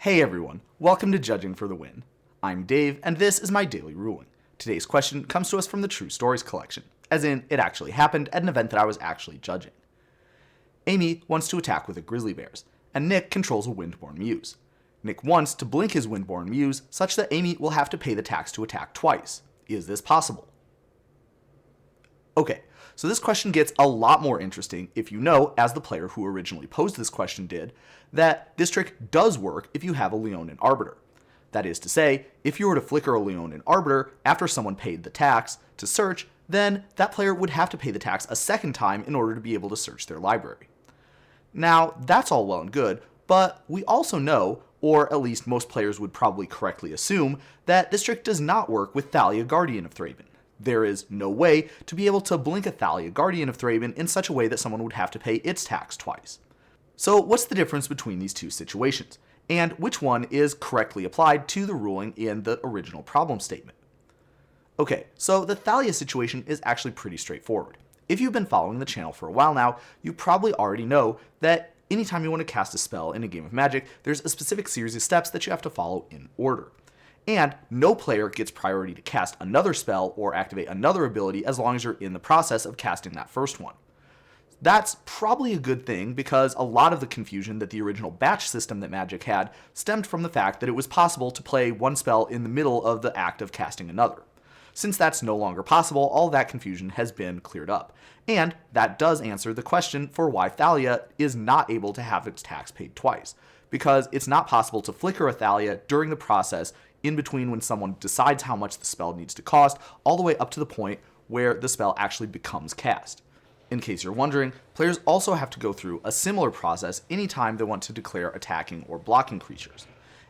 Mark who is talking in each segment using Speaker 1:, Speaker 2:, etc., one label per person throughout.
Speaker 1: Hey everyone, welcome to Judging for the Win. I'm Dave, and this is my daily ruling. Today's question comes to us from the True Stories collection, as in, it actually happened at an event that I was actually judging. Amy wants to attack with a grizzly bears, and Nick controls a Windborn Muse. Nick wants to blink his Windborn Muse such that Amy will have to pay the tax to attack twice. Is this possible? Okay, so this question gets a lot more interesting if you know, as the player who originally posed this question did, that this trick does work if you have a Leonin Arbiter. That is to say, if you were to flicker a Leonin Arbiter after someone paid the tax to search, then that player would have to pay the tax a second time in order to be able to search their library. Now, that's all well and good, but we also know, or at least most players would probably correctly assume, that this trick does not work with Thalia, Guardian of Thraben. There is no way to be able to blink a Thalia, Guardian of Thraben in such a way that someone would have to pay its tax twice. So what's the difference between these two situations, and which one is correctly applied to the ruling in the original problem statement? Okay, so the Thalia situation is actually pretty straightforward. If you've been following the channel for a while now, you probably already know that anytime you want to cast a spell in a game of Magic, there's a specific series of steps that you have to follow in order. And no player gets priority to cast another spell or activate another ability as long as you're in the process of casting that first one. That's probably a good thing because a lot of the confusion that the original batch system that Magic had stemmed from the fact that it was possible to play one spell in the middle of the act of casting another. Since that's no longer possible, all that confusion has been cleared up. And that does answer the question for why Thalia is not able to have its tax paid twice, because it's not possible to flicker a Thalia during the process in between when someone decides how much the spell needs to cost, all the way up to the point where the spell actually becomes cast. In case you're wondering, players also have to go through a similar process anytime they want to declare attacking or blocking creatures.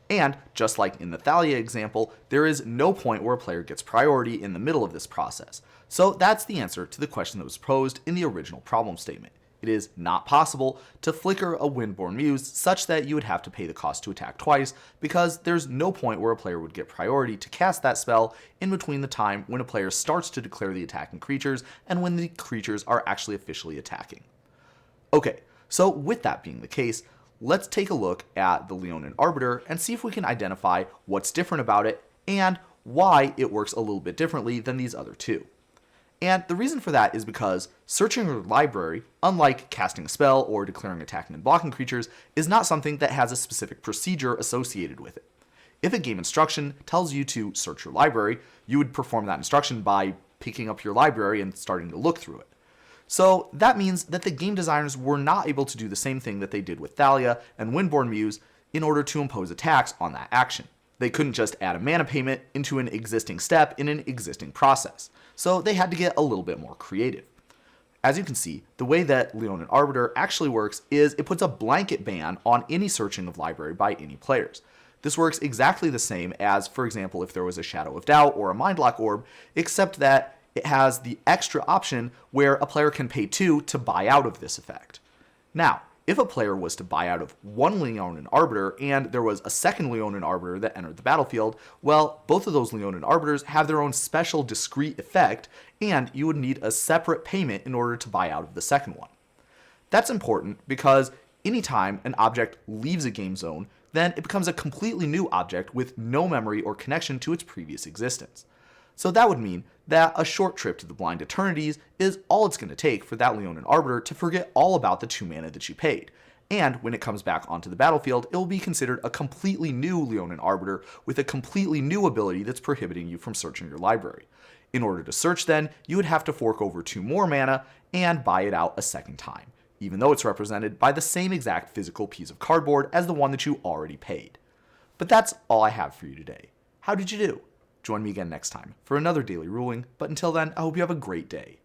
Speaker 1: And, just like in the Thalia example, there is no point where a player gets priority in the middle of this process. So that's the answer to the question that was posed in the original problem statement. It is not possible to flicker a Windborn Muse such that you would have to pay the cost to attack twice, because there's no point where a player would get priority to cast that spell in between the time when a player starts to declare the attacking creatures and when the creatures are actually officially attacking. Okay, so with that being the case, let's take a look at the Leonin Arbiter and see if we can identify what's different about it and why it works a little bit differently than these other two. And the reason for that is because searching your library, unlike casting a spell or declaring attacking and blocking creatures, is not something that has a specific procedure associated with it. If a game instruction tells you to search your library, you would perform that instruction by picking up your library and starting to look through it. So that means that the game designers were not able to do the same thing that they did with Thalia and Windborn Muse in order to impose a tax on that action. They couldn't just add a mana payment into an existing step in an existing process, so they had to get a little bit more creative. As you can see, the way that Leonin Arbiter actually works is it puts a blanket ban on any searching of library by any players. This works exactly the same as, for example, if there was a Shadow of Doubt or a Mindlock Orb, except that it has the extra option where a player can pay 2 to buy out of this effect. Now, if a player was to buy out of one Leonin Arbiter and there was a second Leonin Arbiter that entered the battlefield, well, both of those Leonin Arbiters have their own special discrete effect, and you would need a separate payment in order to buy out of the second one. That's important because anytime an object leaves a game zone, then it becomes a completely new object with no memory or connection to its previous existence. So that would mean that a short trip to the Blind Eternities is all it's going to take for that Leonin Arbiter to forget all about the 2 mana that you paid. And when it comes back onto the battlefield, it will be considered a completely new Leonin Arbiter with a completely new ability that's prohibiting you from searching your library. In order to search then, you would have to fork over 2 more mana and buy it out a second time, even though it's represented by the same exact physical piece of cardboard as the one that you already paid. But that's all I have for you today. How did you do? Join me again next time for another daily ruling, but until then, I hope you have a great day.